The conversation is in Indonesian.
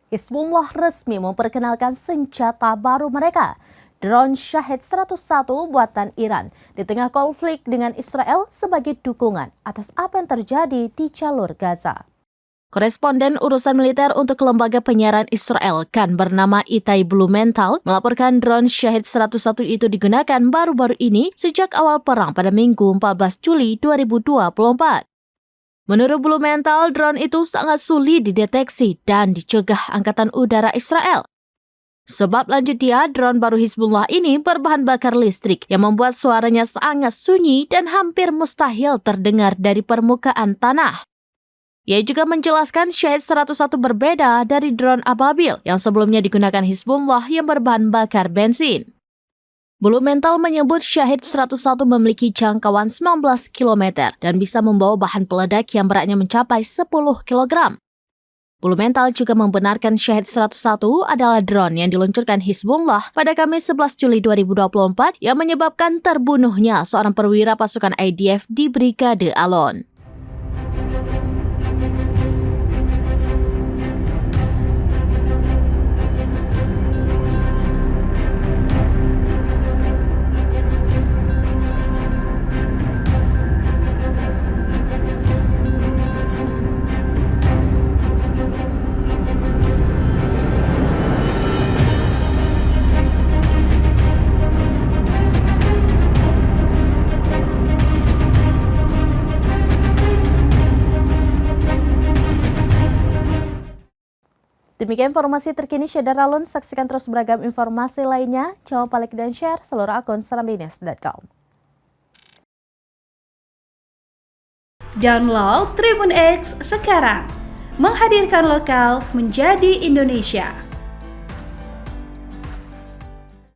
Hizbullah resmi memperkenalkan senjata baru mereka, drone Shahed 101 buatan Iran, di tengah konflik dengan Israel sebagai dukungan atas apa yang terjadi di jalur Gaza. Koresponden urusan militer untuk lembaga penyiaran Israel kan bernama Itai Blumenthal melaporkan drone Shahed 101 itu digunakan baru-baru ini sejak awal perang pada Minggu 14 Juli 2024. Menurut Blumenthal, drone itu sangat sulit dideteksi dan dicegah Angkatan Udara Israel. Sebab lanjut dia, drone baru Hizbullah ini berbahan bakar listrik yang membuat suaranya sangat sunyi dan hampir mustahil terdengar dari permukaan tanah. Ia juga menjelaskan Shahed 101 berbeda dari drone Ababil yang sebelumnya digunakan Hizbullah yang berbahan bakar bensin. Blumenthal menyebut Shahed 101 memiliki jangkauan 19 km dan bisa membawa bahan peledak yang beratnya mencapai 10 kg. Blumenthal juga membenarkan Shahed 101 adalah drone yang diluncurkan Hizbullah pada Kamis 11 Juli 2024 yang menyebabkan terbunuhnya seorang perwira pasukan IDF di Brigade Alon. Demikian informasi terkini Syedar Alun. Saksikan terus beragam informasi lainnya. Jangan lupa like dan share seluruh akun serambinews.com. Download Tribun X sekarang. Menghadirkan lokal menjadi Indonesia.